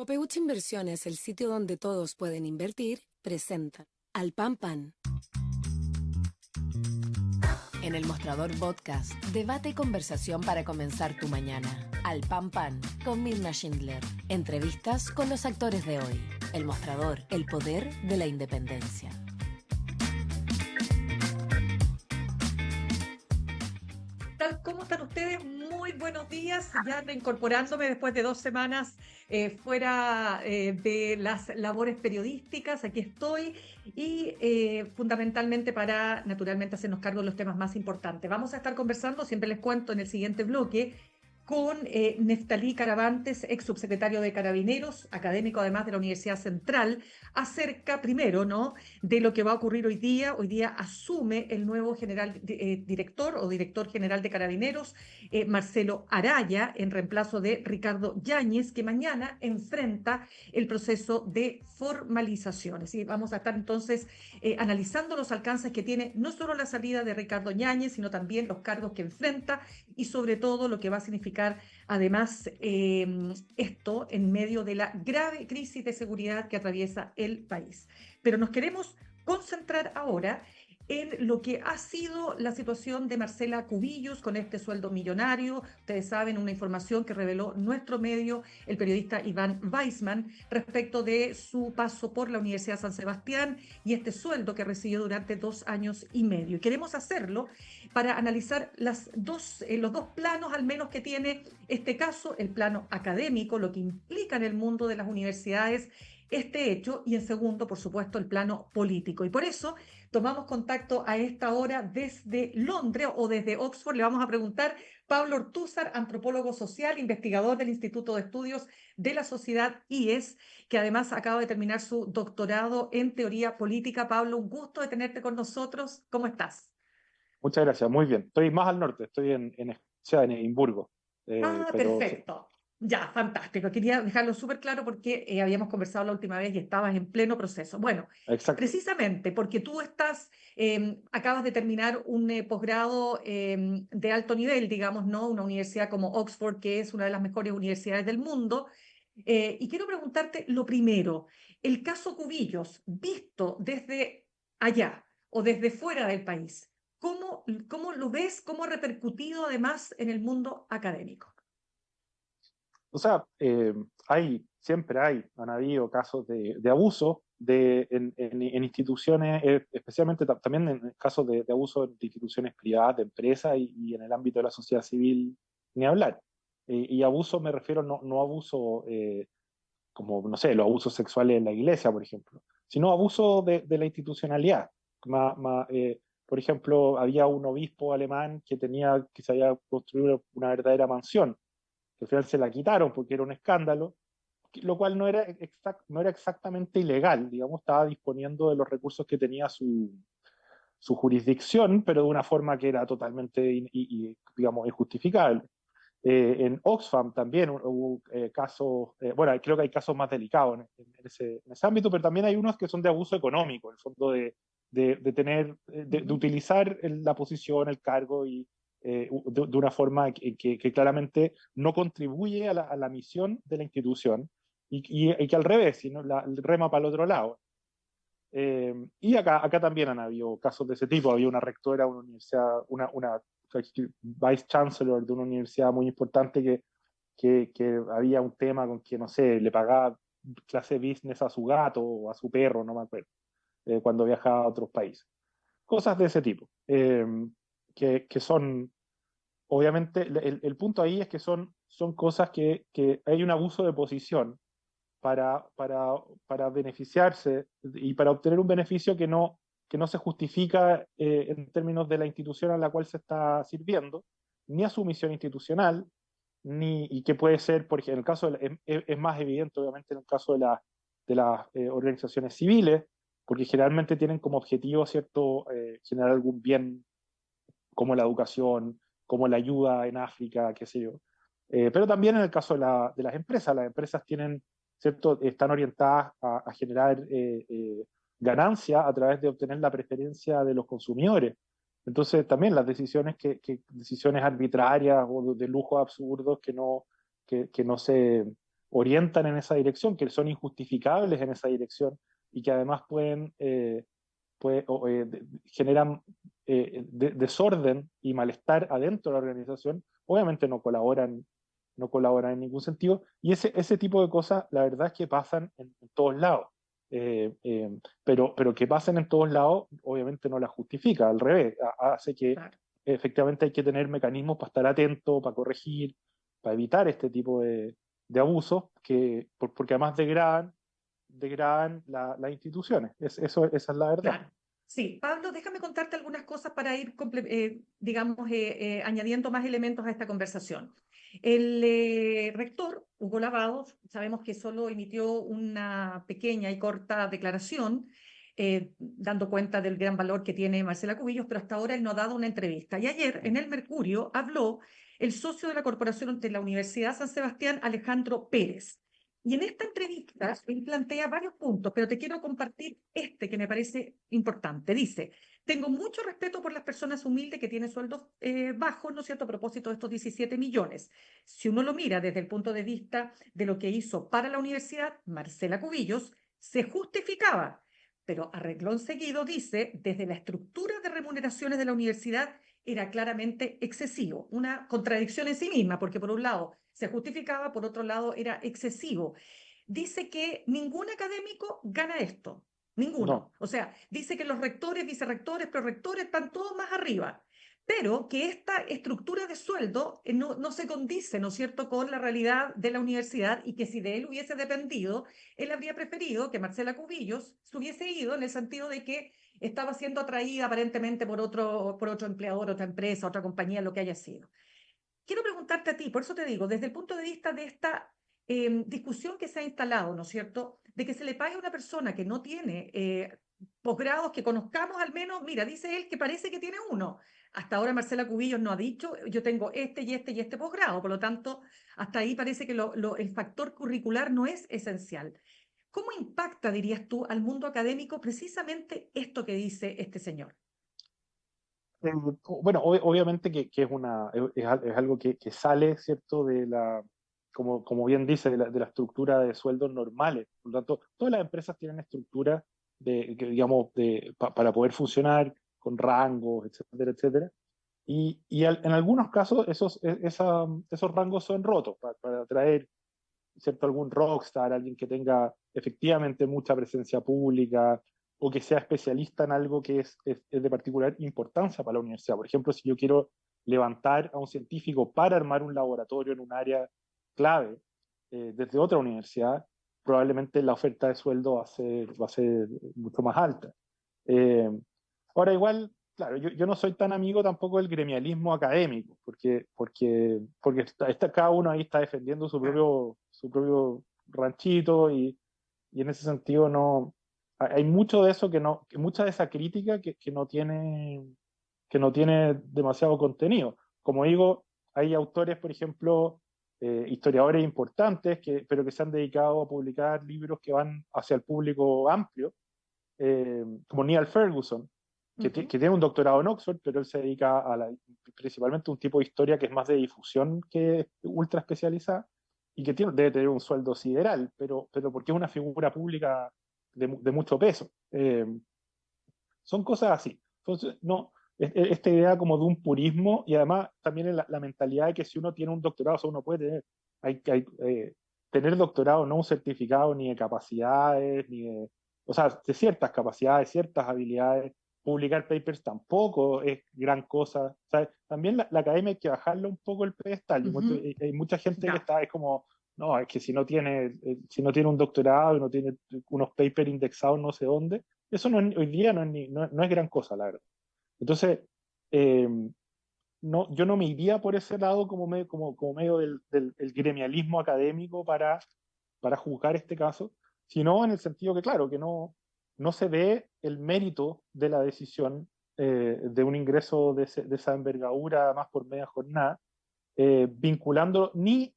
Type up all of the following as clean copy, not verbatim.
Copeuch Inversiones, el sitio donde todos pueden invertir, presenta Al Pan Pan. En el Mostrador Podcast, debate y conversación para comenzar tu mañana. Al Pan Pan, con Mirna Schindler. Entrevistas con los actores de hoy. El Mostrador, el poder de la independencia. ¿Cómo están ustedes? Muy buenos días, ya reincorporándome después de 2 semanas fuera de las labores periodísticas. Aquí estoy y fundamentalmente para, naturalmente, hacernos cargo de los temas más importantes. Vamos a estar conversando, siempre les cuento en el siguiente bloque, con Neftalí Caravantes, ex subsecretario de Carabineros, académico además de la Universidad Central, acerca primero, ¿no?, de lo que va a ocurrir hoy día. Hoy día asume el nuevo director o director general de Carabineros, Marcelo Araya, en reemplazo de Ricardo Yáñez, que mañana enfrenta el proceso de formalizaciones. Y vamos a estar entonces analizando los alcances que tiene no solo la salida de Ricardo Yáñez, sino también los cargos que enfrenta y sobre todo lo que va a significar además esto en medio de la grave crisis de seguridad que atraviesa el país. Pero nos queremos concentrar ahora en lo que ha sido la situación de Marcela Cubillos con este sueldo millonario. Ustedes saben, una información que reveló nuestro medio, el periodista Iván Weissman, respecto de su paso por la Universidad San Sebastián y este sueldo que recibió durante 2 años y medio. Y queremos hacerlo para analizar los dos planos al menos que tiene este caso: el plano académico, lo que implica en el mundo de las universidades este hecho, y en segundo, por supuesto, el plano político. Y por eso tomamos contacto a esta hora desde Londres o desde Oxford. Le vamos a preguntar Pablo Ortúzar, antropólogo social, investigador del Instituto de Estudios de la Sociedad IES, que además acaba de terminar su doctorado en teoría política. Pablo, un gusto de tenerte con nosotros. ¿Cómo estás? Muchas gracias, muy bien. Estoy más al norte, estoy en Escocia, en Edimburgo. Pero Perfecto. Ya, fantástico. Quería dejarlo súper claro porque habíamos conversado la última vez y estabas en pleno proceso. Bueno, exacto. precisamente porque tú acabas de terminar un posgrado de alto nivel, digamos, ¿no? Una universidad como Oxford, que es una de las mejores universidades del mundo. Y quiero preguntarte lo primero: el caso Cubillos, visto desde allá o desde fuera del país, ¿cómo lo ves? ¿Cómo ha repercutido además en el mundo académico? O sea, han habido casos de abuso en instituciones, especialmente también en casos de abuso de instituciones privadas, de empresas y en el ámbito de la sociedad civil, ni hablar. Y abuso me refiero no abuso como, no sé, los abusos sexuales en la iglesia, por ejemplo, sino abuso de la institucionalidad. Por ejemplo, había un obispo alemán que se había construido una verdadera mansión, que al final se la quitaron porque era un escándalo, lo cual no era exactamente ilegal, digamos, estaba disponiendo de los recursos que tenía su jurisdicción, pero de una forma que era totalmente, digamos, injustificable. En Oxfam también hubo casos, bueno, creo que hay casos más delicados en ese ámbito, pero también hay unos que son de abuso económico, en el fondo de utilizar la posición, el cargo de una forma que claramente no contribuye a la misión de la institución y que al revés, sino rema para el otro lado. Y acá también han habido casos de ese tipo. Había una rectora de una universidad, una vice chancellor de una universidad muy importante que había un tema con que, no sé, le pagaba clase business a su gato o a su perro, no me acuerdo, cuando viajaba a otros países. Cosas de ese tipo, que son, obviamente, el punto ahí es que son cosas que hay un abuso de posición para beneficiarse y para obtener un beneficio que no se justifica en términos de la institución a la cual se está sirviendo, ni a su misión institucional, y que puede ser, por ejemplo, en el caso es más evidente, obviamente, en el caso de las organizaciones civiles, porque generalmente tienen como objetivo, ¿cierto?, generar algún bien como la educación, como la ayuda en África, qué sé yo. Pero también en el caso de las empresas tienen, ¿cierto?, están orientadas a generar ganancia a través de obtener la preferencia de los consumidores. Entonces también las decisiones decisiones arbitrarias o de lujo absurdos que no se orientan en esa dirección, que son injustificables en esa dirección y que además generan desorden y malestar adentro de la organización, obviamente no colaboran en ningún sentido. Y ese tipo de cosas, la verdad es que pasan en todos lados. Eh, eh, pero que pasen en todos lados, obviamente no la justifica, al revés, hace que Claro. efectivamente hay que tener mecanismos para estar atento, para corregir, para evitar este tipo de abusos, porque además degradan las instituciones. Esa es la verdad. Claro. Sí, Pablo, déjame contarte algunas cosas para ir, digamos, añadiendo más elementos a esta conversación. El rector, Hugo Lavado, sabemos que solo emitió una pequeña y corta declaración dando cuenta del gran valor que tiene Marcela Cubillos, pero hasta ahora él no ha dado una entrevista. Y ayer en el Mercurio habló el socio de la Corporación de la Universidad San Sebastián, Alejandro Pérez. Y en esta entrevista él plantea varios puntos, pero te quiero compartir este que me parece importante. Dice, tengo mucho respeto por las personas humildes que tienen sueldos bajos, ¿no es cierto?, a propósito de estos 17 millones. Si uno lo mira desde el punto de vista de lo que hizo para la universidad, Marcela Cubillos, se justificaba, pero a renglón seguido dice, desde la estructura de remuneraciones de la universidad era claramente excesivo, una contradicción en sí misma, porque por un lado se justificaba, por otro lado era excesivo. Dice que ningún académico gana esto, ninguno. No, O sea, dice que los rectores, vicerrectores, prorectores están todos más arriba, pero que esta estructura de sueldo no se condice, ¿no es cierto?, con la realidad de la universidad y que si de él hubiese dependido, él habría preferido que Marcela Cubillos se hubiese ido en el sentido de que estaba siendo atraída aparentemente por otro empleador, otra empresa, otra compañía, lo que haya sido. Quiero preguntarte a ti, por eso te digo, desde el punto de vista de esta discusión que se ha instalado, ¿no es cierto?, de que se le pague a una persona que no tiene posgrados, que conozcamos al menos, mira, dice él que parece que tiene uno. Hasta ahora Marcela Cubillos no ha dicho, yo tengo este y este y este posgrado, por lo tanto, hasta ahí parece que el factor curricular no es esencial. ¿Cómo impacta, dirías tú, al mundo académico precisamente esto que dice este señor? bueno, obviamente que es algo que sale, ¿cierto?, como bien dice, de la estructura de sueldos normales. Por lo tanto, todas las empresas tienen estructuras digamos, para poder funcionar con rangos, etcétera, etcétera. En algunos casos esos rangos son rotos para atraer, ¿cierto?, algún rockstar, alguien que tenga efectivamente mucha presencia pública o que sea especialista en algo que es de particular importancia para la universidad. Por ejemplo, si yo quiero levantar a un científico para armar un laboratorio en un área clave desde otra universidad, probablemente la oferta de sueldo va a ser mucho más alta. Eh, Ahora, igual, claro, yo no soy tan amigo tampoco del gremialismo académico, porque cada uno ahí está defendiendo su propio ranchito y en ese sentido no, hay mucho de eso mucha de esa crítica que no tiene demasiado contenido. Como digo, hay autores, por ejemplo, historiadores importantes, pero que se han dedicado a publicar libros que van hacia el público amplio, como Neil Ferguson, que tiene un doctorado en Oxford, pero él se dedica principalmente a un tipo de historia que es más de difusión que ultra especializada y que debe tener un sueldo sideral, pero porque es una figura pública de mucho peso. Son cosas así. Entonces, no, esta idea como de un purismo y además también en la mentalidad de que si uno tiene un doctorado, o sea, uno puede tener doctorado, no un certificado ni de capacidades, o sea, de ciertas capacidades, ciertas habilidades. Publicar papers tampoco es gran cosa. O sea, también la academia hay que bajarle un poco el pedestal. Ujú. Hay mucha gente que Ya. está, es como, no, es que si no tiene un doctorado y no tiene unos papers indexados no sé dónde, eso hoy día no es gran cosa, la verdad. Entonces, eh, no, yo no me iría por ese lado como medio del gremialismo académico para juzgar este caso, sino en el sentido que, claro, que no se ve el mérito de la decisión de un ingreso de esa envergadura más por media jornada, vinculando uno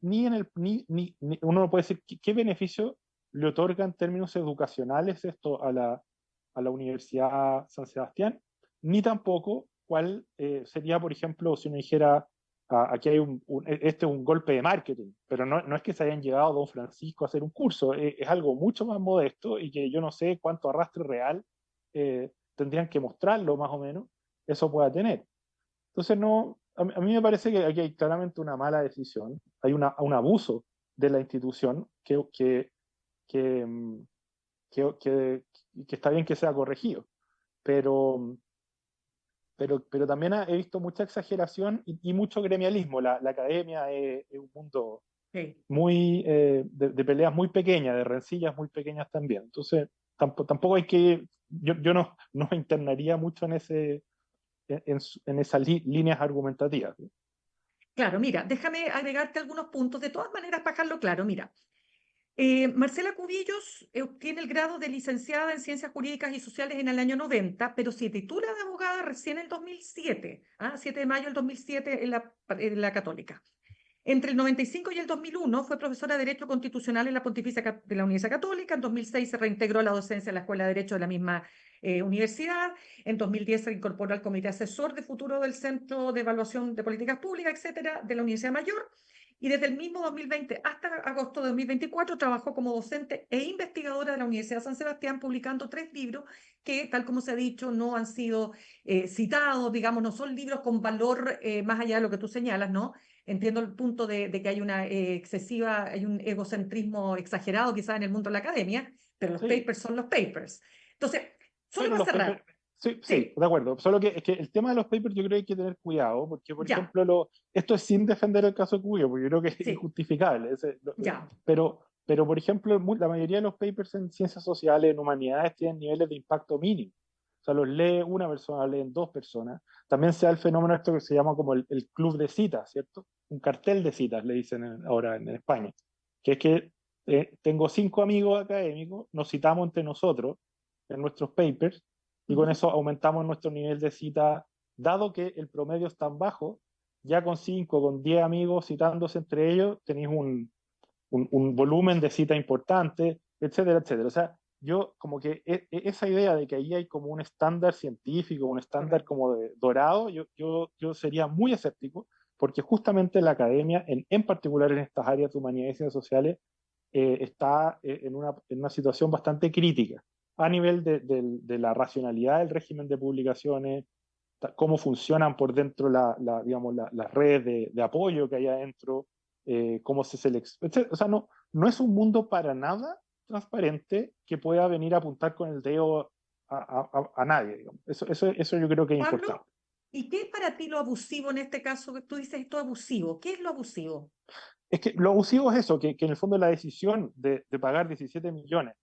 no puede decir qué beneficio le otorga en términos educacionales esto a la Universidad San Sebastián, ni tampoco cuál sería, por ejemplo, si uno dijera aquí hay este es un golpe de marketing, pero no es que se hayan llegado a Don Francisco a hacer un curso, es algo mucho más modesto y que yo no sé cuánto arrastre real tendrían que mostrarlo más o menos, eso pueda tener. Entonces, no, a mí me parece que aquí hay claramente una mala decisión, hay un abuso de la institución que, mm, que está bien que sea corregido, pero, pero también he visto mucha exageración y mucho gremialismo. La academia es un mundo Sí. muy de peleas muy pequeñas, de rencillas muy pequeñas también. Entonces, tampoco hay que, yo no me internaría mucho en esas líneas argumentativas. Claro, mira, déjame agregarte algunos puntos. De todas maneras, para dejarlo claro, mira, Marcela Cubillos obtiene el grado de licenciada en Ciencias Jurídicas y Sociales en el año 90, pero se titula de abogada recién en 2007, 7 de mayo del 2007 en la Católica. Entre el 95 y el 2001 fue profesora de Derecho Constitucional en la Pontificia de la Universidad Católica. En 2006 se reintegró a la docencia en la Escuela de Derecho de la misma universidad. En 2010 se incorporó al Comité Asesor de Futuro del Centro de Evaluación de Políticas Públicas, etcétera, de la Universidad Mayor. Y desde el mismo 2020 hasta agosto de 2024 trabajó como docente e investigadora de la Universidad de San Sebastián, publicando 3 libros que, tal como se ha dicho, no han sido citados, digamos, no son libros con valor más allá de lo que tú señalas, ¿no? Entiendo el punto de que hay una hay un egocentrismo exagerado quizás en el mundo de la academia, pero los Sí, papers son los papers. Entonces, solo pero para los papers, cerrar, sí, sí, sí, de acuerdo. Solo que, es que el tema de los papers yo creo que hay que tener cuidado, porque, por ya, ejemplo, esto es sin defender el caso Cuyo, porque yo creo que es sí, injustificable. ya, Pero, por ejemplo, la mayoría de los papers en ciencias sociales, en humanidades, tienen niveles de impacto mínimo. O sea, los lee una persona, leen 2 personas. También se da el fenómeno esto que se llama como el club de citas, ¿cierto? Un cartel de citas, le dicen ahora en España. Que es que tengo 5 amigos académicos, nos citamos entre nosotros en nuestros papers y con ujú, eso aumentamos nuestro nivel de cita, dado que el promedio es tan bajo, ya con 5, con 10 amigos citándose entre ellos, tenéis un volumen de cita importante, etcétera, etcétera. O sea, yo como que esa idea de que ahí hay como un estándar científico, un estándar correcto. como dorado, yo sería muy escéptico, porque justamente la academia, en particular en estas áreas de humanidades y ciencias sociales, está en una situación bastante crítica a nivel de la racionalidad del régimen de publicaciones, cómo funcionan por dentro digamos, las redes de apoyo que hay adentro, cómo se selecciona. O sea, no es un mundo para nada transparente que pueda venir a apuntar con el dedo a nadie. Digamos. Eso yo creo que es importante. Pablo, ¿y qué es para ti lo abusivo en este caso que tú dices esto abusivo? ¿Qué es lo abusivo? Es que lo abusivo es eso, que en el fondo la decisión de pagar 17 millones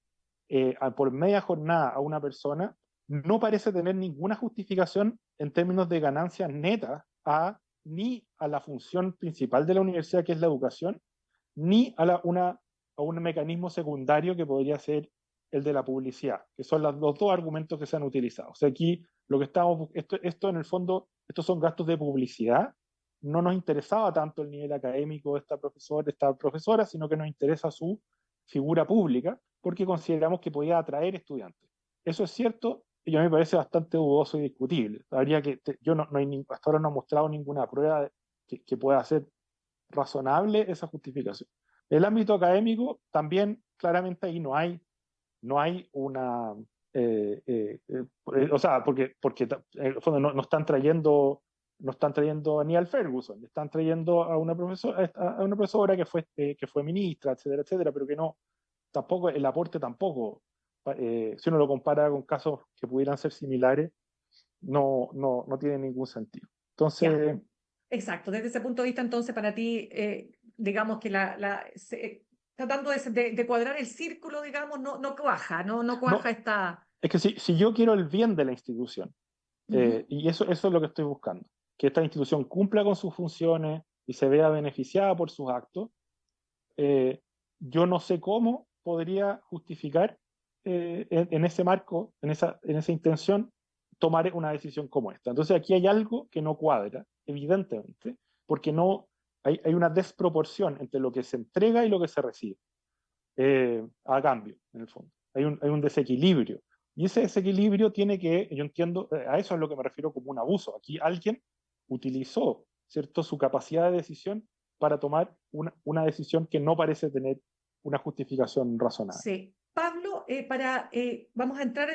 por media jornada a una persona no parece tener ninguna justificación en términos de ganancias netas ni a la función principal de la universidad, que es la educación, ni a un mecanismo secundario que podría ser el de la publicidad, que son los 2 argumentos que se han utilizado. O sea, aquí lo que esto en el fondo, estos son gastos de publicidad. No nos interesaba tanto el nivel académico de esta profesora, sino que nos interesa su figura pública, porque consideramos que podía atraer estudiantes. Eso es cierto, y a mí me parece bastante dudoso y discutible. Habría yo no hay, hasta ahora no he mostrado ninguna prueba que pueda ser razonable esa justificación. El ámbito académico también claramente ahí no hay una, o sea, porque en el fondo no están trayendo a Neil Ferguson, están trayendo a una profesora que fue ministra, etcétera, etcétera, pero que no, tampoco, el aporte tampoco, si uno lo compara con casos que pudieran ser similares, no tiene ningún sentido. Ya, Entonces, exacto. Desde ese punto de vista, entonces, para ti, digamos que tratando de cuadrar el círculo, digamos, no cuaja, no cuaja no, esta... es que si yo quiero el bien de la institución, Ujú. y eso es lo que estoy buscando, que esta institución cumpla con sus funciones y se vea beneficiada por sus actos. eh, yo no sé cómo podría justificar en ese marco, en esa intención, tomar una decisión como esta. Entonces aquí hay algo que no cuadra, evidentemente, porque hay una desproporción entre lo que se entrega y lo que se recibe a cambio, en el fondo. Hay un desequilibrio. Y ese desequilibrio yo entiendo, a eso es lo que me refiero como un abuso. Aquí alguien utilizó ¿cierto?, su capacidad de decisión para tomar una decisión que no parece tener una justificación razonable. Sí. Pablo, vamos a entrar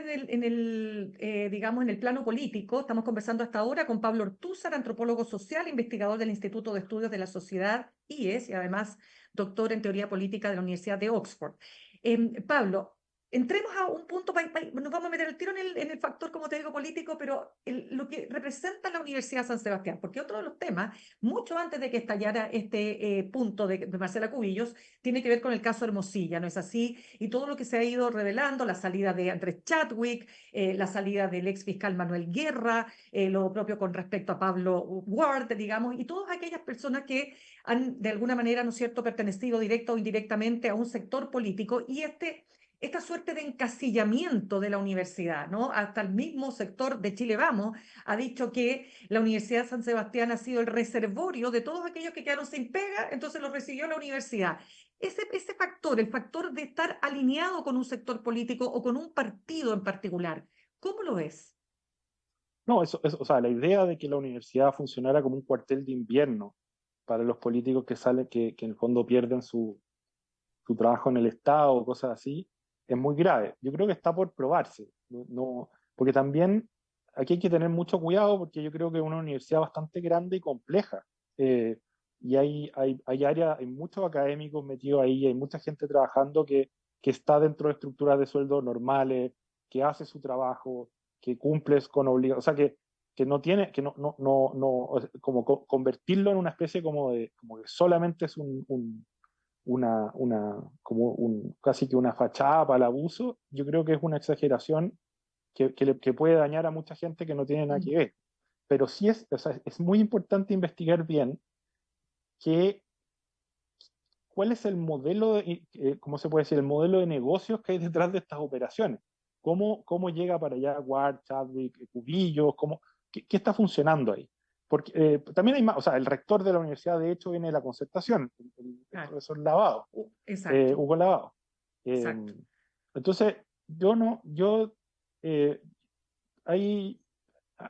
digamos, en el plano político. Estamos conversando hasta ahora con Pablo Ortúzar, antropólogo social, investigador del Instituto de Estudios de la Sociedad, IES, y además doctor en teoría política de la Universidad de Oxford. Pablo, entremos a un punto, nos vamos a meter el tiro en el factor, como te digo, político, pero lo que representa la Universidad de San Sebastián, porque otro de los temas, mucho antes de que estallara este punto de Marcela Cubillos, tiene que ver con el caso Hermosilla, ¿no es así? Y todo lo que se ha ido revelando, la salida de Andrés Chadwick, la salida del ex fiscal Manuel Guerra, lo propio con respecto a Pablo Ward, digamos, y todas aquellas personas que han de alguna manera, ¿no es cierto?, pertenecido directa o indirectamente a un sector político, y esta suerte de encasillamiento de la universidad, ¿no? Hasta el mismo sector de Chile Vamos ha dicho que la Universidad de San Sebastián ha sido el reservorio de todos aquellos que quedaron sin pega, entonces los recibió la universidad. Ese factor, el factor de estar alineado con un sector político o con un partido en particular, ¿cómo lo ves? No, o sea, la idea de que la universidad funcionara como un cuartel de invierno para los políticos que salen, que en el fondo pierden su trabajo en el Estado o cosas así, es muy grave. Yo creo que está por probarse. Porque también aquí hay que tener mucho cuidado porque yo creo que es una universidad bastante grande y compleja. Y hay áreas, hay muchos académicos metidos ahí, hay mucha gente trabajando que está dentro de estructuras de sueldo normales, que hace su trabajo, que cumple con obligaciones, o sea, que no tiene, que como convertirlo en una especie como que solamente es casi que una fachada para el abuso, yo creo que es una exageración que puede dañar a mucha gente que no tiene nada que ver. Pero sí o sea, es muy importante investigar bien que, cuál es el modelo, ¿cómo se puede decir? El modelo de negocios que hay detrás de estas operaciones. ¿Cómo llega para allá Ward, Chadwick, Cubillos? ¿Qué está funcionando ahí? Porque también hay más, o sea, el rector de la universidad de hecho viene de la Concertación, el profesor Lavado, Exacto. Hugo Lavado. Exacto. Entonces, eh, hay,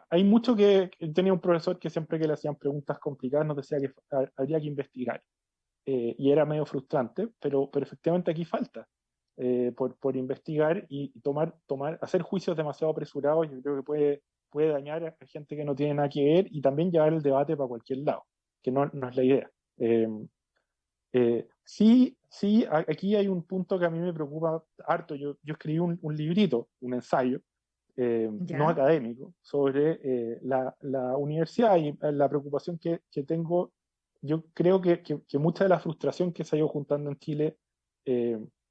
hay mucho que tenía un profesor que siempre que le hacían preguntas complicadas nos decía que habría que investigar. Y era medio frustrante, pero efectivamente aquí falta por investigar y hacer juicios demasiado apresurados. Yo creo que puede dañar a gente que no tiene nada que ver y también llevar el debate para cualquier lado, que no es la idea. Sí, aquí hay un punto que a mí me preocupa harto. Yo escribí un librito, un ensayo, no Ya. académico, sobre la universidad y la preocupación que tengo. Yo creo que mucha de la frustración que se ha ido juntando en Chile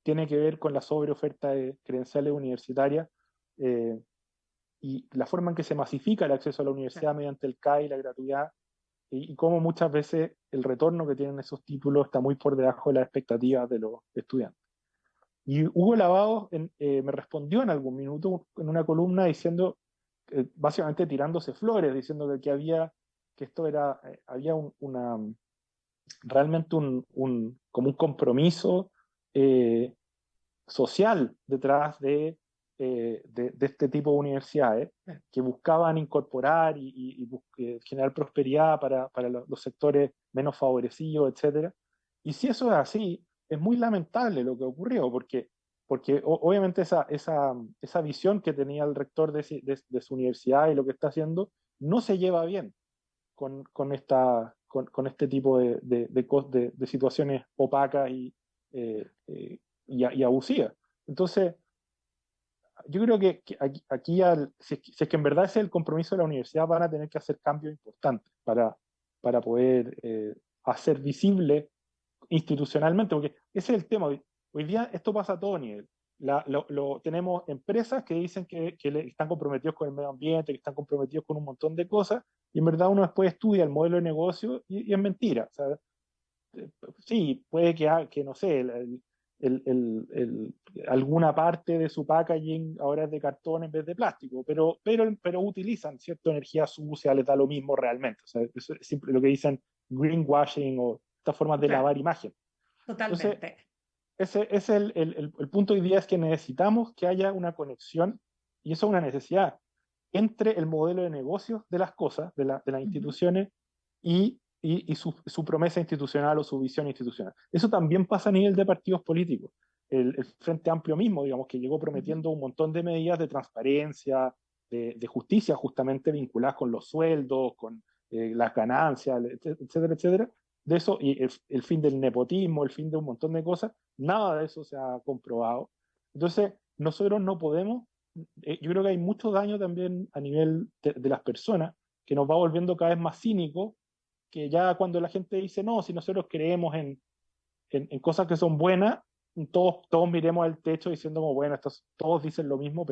tiene que ver con la sobreoferta de credenciales universitarias eh, y la forma en que se masifica el acceso a la universidad mediante el CAE y la gratuidad, y cómo muchas veces el retorno que tienen esos títulos está muy por debajo de las expectativas de los estudiantes. Y Hugo Lavado me respondió en algún minuto en una columna diciendo, básicamente tirándose flores, diciendo que esto era, realmente como un compromiso eh, social detrás de este tipo de universidades que buscaban incorporar y generar prosperidad para los sectores menos favorecidos, etc. Y si eso es así, es muy lamentable lo que ocurrió, porque obviamente esa visión que tenía el rector de su universidad y lo que está haciendo no se lleva bien con este tipo de situaciones opacas y abusivas. Entonces, yo creo que aquí si es que en verdad ese es el compromiso de la universidad, van a tener que hacer cambios importantes para poder hacer visible institucionalmente, porque ese es el tema. Hoy día esto pasa a todo nivel. Tenemos empresas que dicen que están comprometidos con el medio ambiente, que están comprometidos con un montón de cosas, y en verdad uno después estudia el modelo de negocio y es mentira. O sea, sí, puede que no sé, alguna parte de su packaging ahora es de cartón en vez de plástico, pero utilizan cierta energía sucia, les da lo mismo realmente. O sea, eso es lo que dicen greenwashing o estas formas de Claro, lavar imagen. Entonces, totalmente. ese es el punto hoy día, es que necesitamos que haya una conexión, y eso es una necesidad, entre el modelo de negocios de las cosas, de las instituciones, y y su promesa institucional o su visión institucional. Eso también pasa a nivel de partidos políticos. El Frente Amplio mismo, digamos, que llegó prometiendo un montón de medidas de transparencia, de justicia justamente vinculadas con los sueldos, con las ganancias, etcétera, etcétera. De eso, y el fin del nepotismo, el fin de un montón de cosas, nada de eso se ha comprobado. Entonces, nosotros no podemos, yo creo que hay mucho daño también a nivel de las personas, que nos va volviendo cada vez más cínicos, que ya cuando la gente dice, no, si nosotros creemos en cosas que son buenas, todos miremos al techo diciendo como, bueno, todos dicen lo mismo,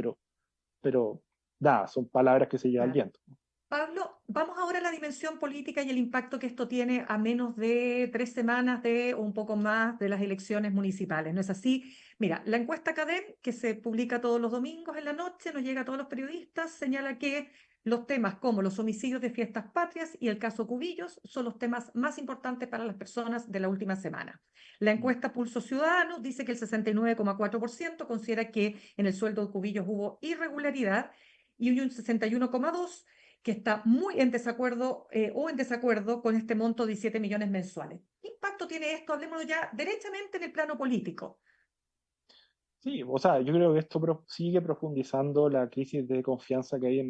pero nada, son palabras que se llevan al Claro. viento. Pablo, vamos ahora a la dimensión política y el impacto que esto tiene a menos de 3 semanas o un poco más de las elecciones municipales. ¿No es así? Mira, la encuesta CADEM, que se publica todos los domingos en la noche, nos llega a todos los periodistas, señala que los temas como los homicidios de fiestas patrias y el caso Cubillos son los temas más importantes para las personas de la última semana. La encuesta Pulso Ciudadano dice que el 69,4% considera que en el sueldo de Cubillos hubo irregularidad y un 61,2% que está muy en desacuerdo o en desacuerdo con este monto de 17 millones mensuales. ¿Qué impacto tiene esto? Hablemoslo ya derechamente en el plano político. Sí, o sea, yo creo que esto sigue profundizando la crisis de confianza que hay en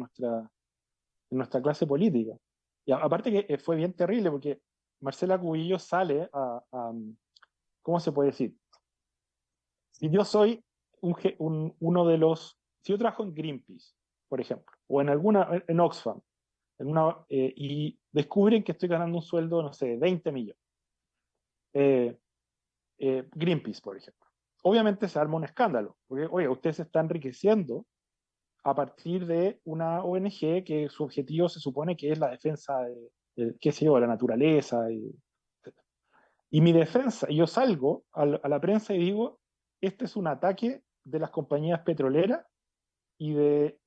nuestra clase política. Y aparte que fue bien terrible porque Marcela Cubillo sale ¿cómo se puede decir? Si yo soy uno de los, si yo trabajo en Greenpeace, por ejemplo, o en Oxfam, y descubren que estoy ganando un sueldo, no sé, 20 millones. Eh, Greenpeace, por ejemplo. Obviamente se arma un escándalo, porque, oye, ustedes se están enriqueciendo a partir de una ONG que su objetivo se supone que es la defensa qué sé yo, de la naturaleza. Y mi defensa, yo salgo a la prensa y digo, este es un ataque de las compañías petroleras y de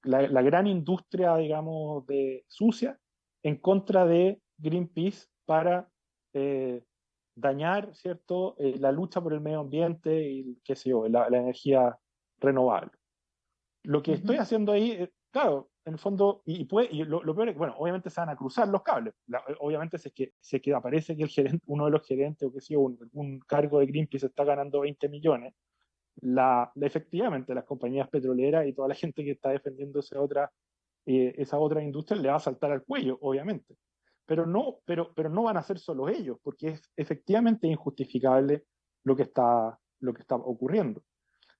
la gran industria, digamos, de sucia en contra de Greenpeace para eh, dañar, ¿cierto?, la lucha por el medio ambiente y, qué sé yo, la energía renovable. Lo que estoy haciendo ahí, claro, en el fondo, y lo peor es que, bueno, obviamente se van a cruzar los cables. Obviamente, si es que aparece que uno de los gerentes o que sea, un cargo de Greenpeace está ganando 20 millones, efectivamente las compañías petroleras y toda la gente que está defendiendo esa otra industria le va a saltar al cuello, obviamente. Pero no van a ser solo ellos, porque es efectivamente injustificable lo que está ocurriendo.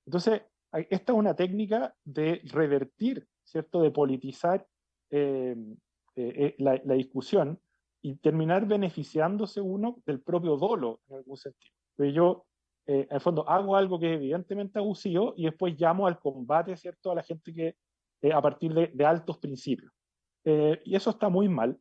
Entonces, esta es una técnica de revertir, ¿cierto? De politizar eh, la discusión y terminar beneficiándose uno del propio dolo, en algún sentido. Pero yo, en el fondo, hago algo que es evidentemente abusivo y después llamo al combate, ¿cierto? A la gente que, a partir de altos principios. Y eso está muy mal.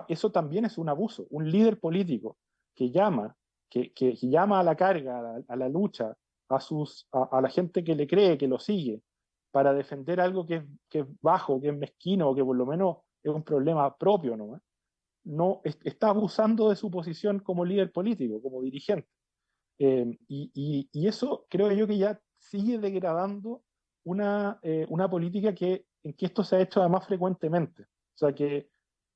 Eso también es un abuso. Un líder político que llama a la carga, a la lucha, a la gente que le cree, que lo sigue, para defender algo que es bajo, que es mezquino, o que por lo menos es un problema propio, ¿no? No está abusando de su posición como líder político, como dirigente. Y eso creo yo que ya sigue degradando una política en que esto se ha hecho además frecuentemente. O sea, que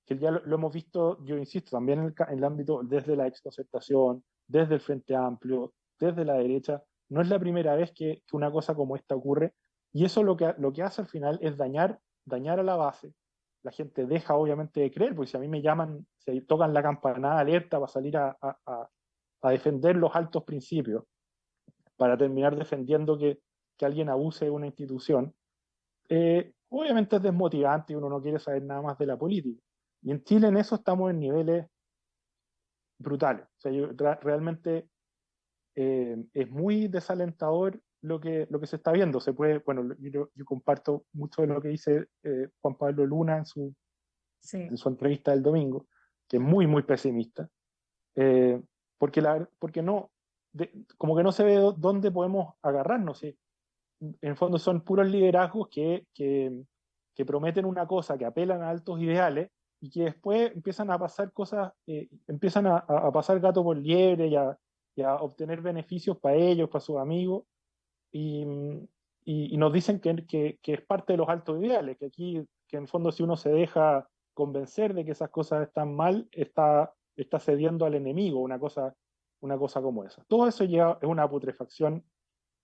ya lo hemos visto, yo insisto, también en el ámbito desde la exconcertación, desde el Frente Amplio, desde la derecha. No es la primera vez que una cosa como esta ocurre, y eso lo que hace al final es dañar a la base. La gente deja obviamente de creer, porque si a mí me llaman, se tocan la campanada alerta para salir a defender los altos principios, para terminar defendiendo que alguien abuse de una institución, obviamente es desmotivante y uno no quiere saber nada más de la política. Y en Chile en eso estamos en niveles brutales. O sea, realmente es muy desalentador lo que se está viendo. Bueno, yo comparto mucho de lo que dice Juan Pablo Luna Sí. en su entrevista del domingo, que es muy, muy pesimista, eh, porque no, como que no se ve dónde podemos agarrarnos. ¿Sí? En el fondo son puros liderazgos que prometen una cosa, que apelan a altos ideales y que después empiezan a pasar cosas, empiezan a pasar gato por liebre y a obtener beneficios para ellos, para sus amigos, y, y nos dicen que es parte de los altos ideales, que aquí, que en el fondo si uno se deja convencer de que esas cosas están mal, está cediendo al enemigo, una cosa como esa. Todo eso ya es una putrefacción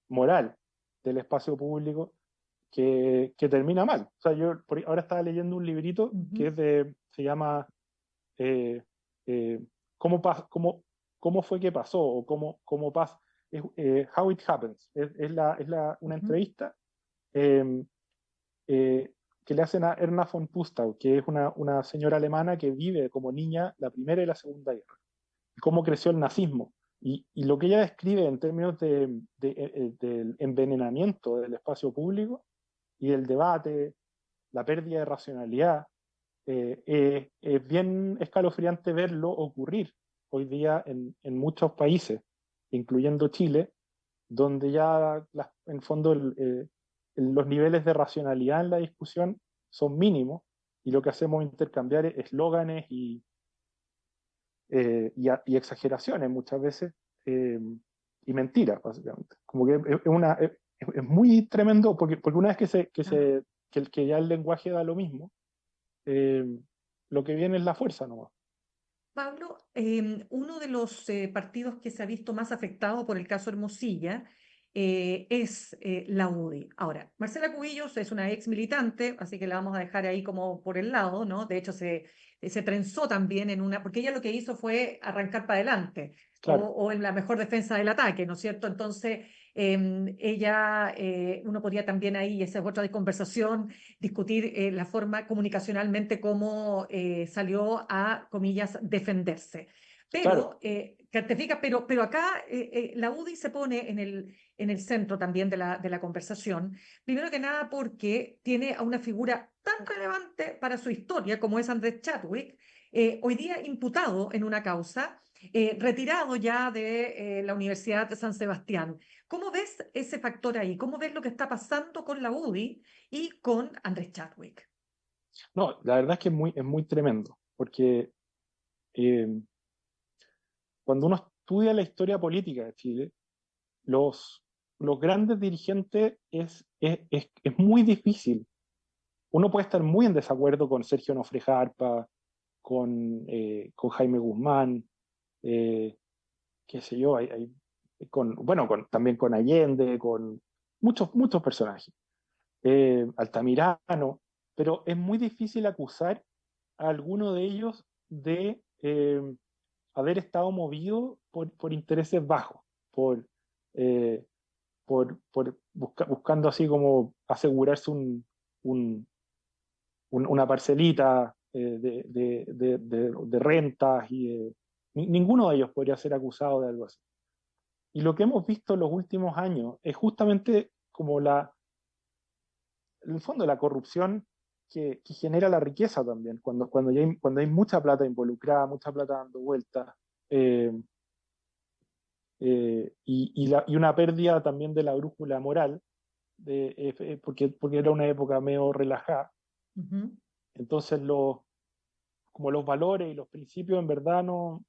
moral del espacio público que termina mal. O sea, yo ahora estaba leyendo un librito que se llama eh, eh, ¿cómo fue que pasó? O cómo pasa. How It Happens. Una entrevista eh, eh, que le hacen a Erna von Pustau, que es una señora alemana que vive como niña la Primera y la Segunda Guerra. Y cómo creció el nazismo. Y lo que ella describe en términos del envenenamiento del espacio público y del debate, la pérdida de racionalidad, es bien escalofriante verlo ocurrir hoy día en muchos países, incluyendo Chile, donde ya en fondo los niveles de racionalidad en la discusión son mínimos y lo que hacemos es intercambiar eslóganes y exageraciones muchas veces y mentiras, básicamente. Como que es muy tremendo porque una vez que ya el lenguaje da lo mismo, eh, lo que viene es la fuerza nomás. Pablo, uno de los partidos que se ha visto más afectado por el caso Hermosilla es la UDI. Ahora, Marcela Cubillos es una ex militante, así que la vamos a dejar ahí como por el lado, ¿no? De hecho, se trenzó también porque ella lo que hizo fue arrancar para adelante, Claro. o en la mejor defensa del ataque, ¿no es cierto? Entonces, uno podría también ahí, esa es otra conversación, discutir la forma comunicacionalmente cómo salió a, comillas, defenderse. Claro. Pero acá la UDI se pone en el centro también de la conversación, primero que nada porque tiene a una figura tan relevante para su historia como es Andrés Chadwick, hoy día imputado en una causa, retirado ya de la Universidad de San Sebastián. ¿Cómo ves ese factor ahí? ¿Cómo ves lo que está pasando con la UDI y con Andrés Chadwick? No, la verdad es que es muy tremendo, porque eh, cuando uno estudia la historia política de Chile, los grandes dirigentes es muy difícil. Uno puede estar muy en desacuerdo con Sergio Nofre Jarpa, con Jaime Guzmán, qué sé yo, también con Allende, con muchos personajes, Altamirano, pero es muy difícil acusar a alguno de ellos de haber estado movido por intereses bajos, por, eh, buscando así como asegurarse un, una parcelita de rentas ninguno de ellos podría ser acusado de algo así. Y lo que hemos visto en los últimos años es justamente como en el fondo la corrupción que genera la riqueza también, cuando hay mucha plata involucrada, mucha plata dando vueltas, eh, y una pérdida también de la brújula moral, porque era una época medio relajada. Ujú. Entonces como los valores y los principios en verdad no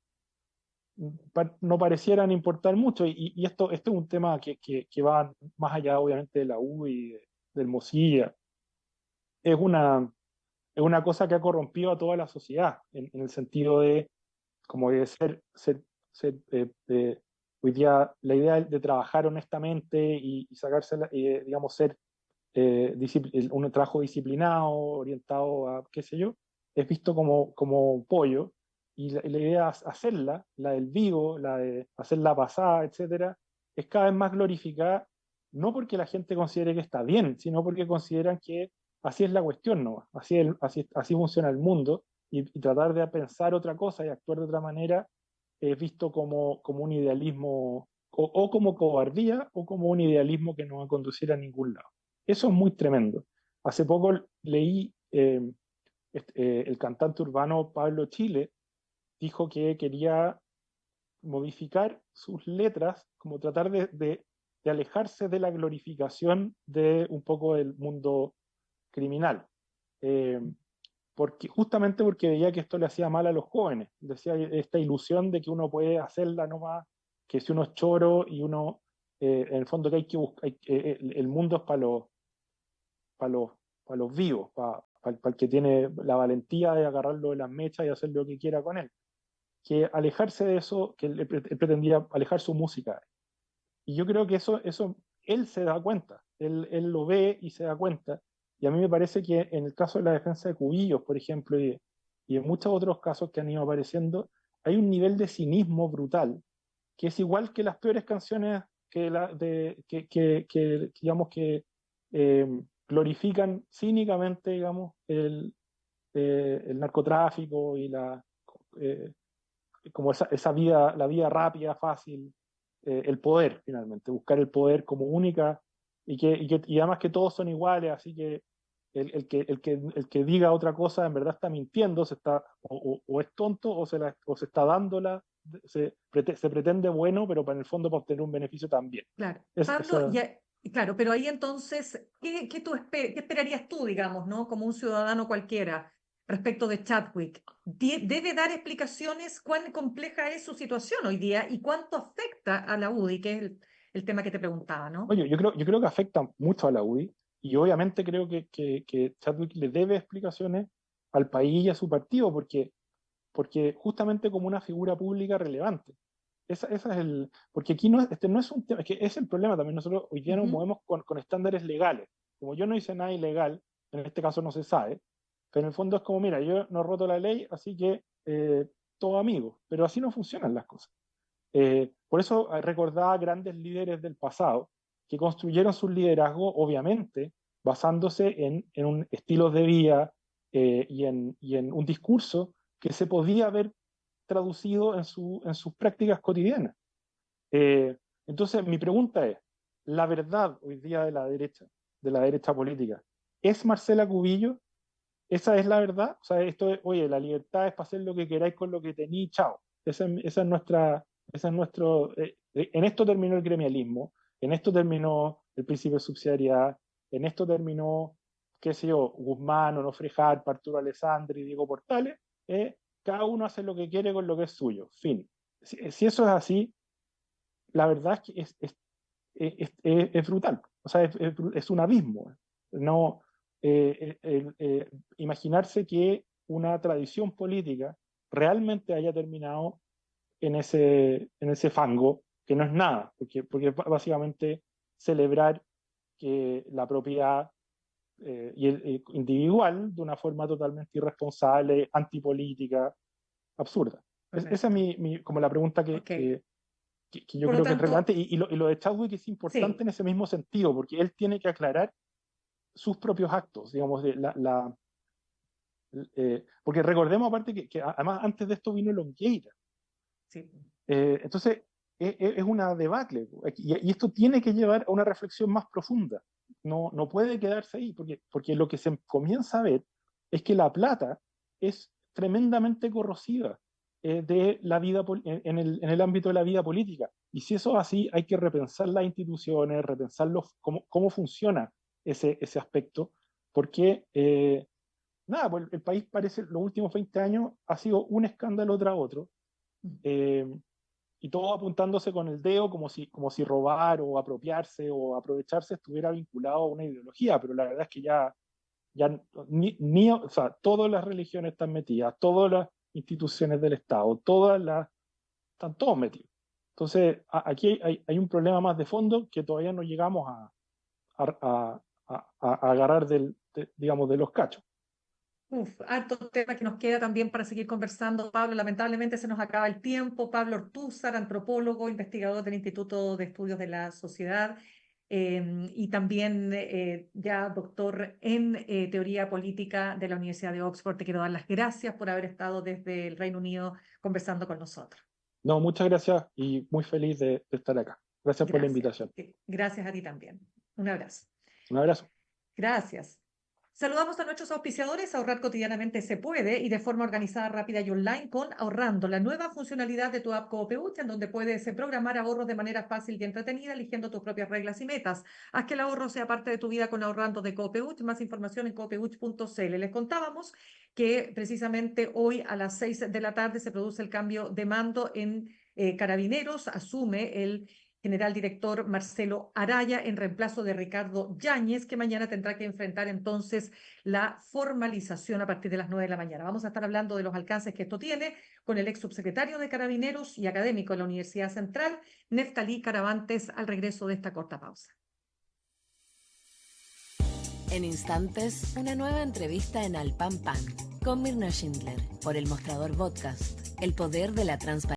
parecieran importar mucho. Y esto es un tema que va más allá, obviamente, de la U y del Mosilla. Es una cosa que ha corrompido a toda la sociedad, en el sentido de como de hoy día la idea de trabajar honestamente y sacarse, digamos, ser un trabajo disciplinado, orientado a, qué sé yo, es visto como pollo, y la idea es hacerla, la del vivo, la de hacerla pasada, etcétera, es cada vez más glorificada, no porque la gente considere que está bien, sino porque consideran que así es la cuestión, ¿no? Así funciona el mundo, y tratar de pensar otra cosa y actuar de otra manera es visto como un idealismo, o como cobardía, o como un idealismo que no va a conducir a ningún lado. Eso es muy tremendo. Hace poco leí el cantante urbano Pablo Chile dijo que quería modificar sus letras, como tratar de alejarse de la glorificación de un poco del mundo criminal. Eh, justamente porque veía que esto le hacía mal a los jóvenes. Decía esta ilusión de que uno puede hacerla nomás, que si uno es choro y uno, en el fondo que hay que buscar, el mundo es para los vivos, el que tiene la valentía de agarrarlo de las mechas y hacer lo que quiera con él. Que alejarse de eso, que él pretendía alejar su música. Y yo creo que eso él se da cuenta, él lo ve y se da cuenta. Y a mí me parece que en el caso de la defensa de Cubillos, por ejemplo, y en muchos otros casos que han ido apareciendo, hay un nivel de cinismo brutal, que es igual que las peores canciones digamos, que eh, glorifican cínicamente, digamos, el narcotráfico y eh, como esa vida, la vida rápida, fácil, el poder, finalmente, buscar el poder como única, y además que todos son iguales, así que el que diga otra cosa en verdad está mintiendo, o es tonto, o se está dándola, se pretende bueno, pero en el fondo para obtener un beneficio también. Claro. Es, Pablo, esa, claro, pero ahí entonces, ¿qué esperarías tú, digamos, ¿no? Como un ciudadano cualquiera respecto de Chadwick? ¿Debe dar explicaciones cuán compleja es su situación hoy día y cuánto afecta a la UDI, que es el tema que te preguntaba, ¿no? Oye, yo creo que afecta mucho a la UDI, y obviamente creo que Chadwick le debe explicaciones al país y a su partido, porque justamente como una figura pública relevante. Esa es porque aquí no es un tema, es que es el problema también. Nosotros hoy día nos Ujú. movemos con estándares legales. Como yo no hice nada ilegal, en este caso no se sabe, pero en el fondo es como, mira, yo no he roto la ley, así que todo amigo. Pero así no funcionan las cosas. Por eso recordaba grandes líderes del pasado que construyeron su liderazgo, obviamente, basándose en un estilo de vida, y en un discurso que se podía haber traducido en sus prácticas cotidianas. Eh, entonces, mi pregunta es, ¿la verdad hoy día de la derecha política, es Marcela Cubillo? ¿Esa es la verdad? O sea, esto es, oye, la libertad es para hacer lo que queráis con lo que tenéis, chao. Esa es nuestro, en esto terminó el gremialismo, en esto terminó el principio de subsidiariedad, en esto terminó, qué sé yo, Guzmán, Onofre Harp, Arturo Alessandri, Diego Portales. Cada uno hace lo que quiere con lo que es suyo, fin. Si eso es así, la verdad es que es brutal. O sea, es un abismo. No, imaginarse que una tradición política realmente haya terminado en ese fango, que no es nada, porque básicamente celebrar que la propiedad, individual, de una forma totalmente irresponsable, antipolítica, absurda. Esa es Correcto. como la pregunta Ok. que yo Por lo creo que es relevante, tanto, y lo de Chadwick es importante sí, en ese mismo sentido, porque él tiene que aclarar sus propios actos, digamos, porque recordemos aparte que además antes de esto vino Longueira. sí. Entonces, es una debacle, y esto tiene que llevar a una reflexión más profunda. No puede quedarse ahí, porque lo que se comienza a ver es que la plata es tremendamente corrosiva, de la vida en el ámbito de la vida política. Y si eso es así, hay que repensar las instituciones, repensar cómo funciona ese aspecto, porque nada, pues el país parece, los últimos 20 años ha sido un escándalo tras otro. eh, y todo apuntándose con el dedo, como si robar o apropiarse o aprovecharse estuviera vinculado a una ideología, pero la verdad es que ya o sea, todas las religiones están metidas, todas las instituciones del Estado, están todos metidos. Entonces, aquí hay un problema más de fondo que todavía no llegamos a agarrar digamos, de los cachos. Uf, harto tema que nos queda también para seguir conversando, Pablo. Lamentablemente se nos acaba el tiempo. Pablo Ortúzar, antropólogo, investigador del Instituto de Estudios de la Sociedad, y también ya doctor en teoría política de la Universidad de Oxford. Te quiero dar las gracias por haber estado desde el Reino Unido conversando con nosotros. No, muchas gracias y muy feliz de estar acá. Gracias por la Gracias. invitación. Gracias a ti también. Un abrazo. Un abrazo. Gracias. Saludamos a nuestros auspiciadores. Ahorrar cotidianamente se puede y de forma organizada, rápida y online con Ahorrando, la nueva funcionalidad de tu app Coopeuch, en donde puedes programar ahorros de manera fácil y entretenida, eligiendo tus propias reglas y metas. Haz que el ahorro sea parte de tu vida con Ahorrando de Coopeuch. Más información en coopeuch.cl. Les contábamos que precisamente hoy a las 6 de la tarde se produce el cambio de mando en Carabineros. Asume el general director Marcelo Araya en reemplazo de Ricardo Yáñez, que mañana tendrá que enfrentar entonces la formalización a partir de las 9 de la mañana. Vamos a estar hablando de los alcances que esto tiene con el ex subsecretario de Carabineros y académico de la Universidad Central, Neftalí Caravantes, al regreso de esta corta pausa. En instantes, una nueva entrevista en Al Pan Pan con Mirna Schindler por El Mostrador Podcast, el poder de la transparencia.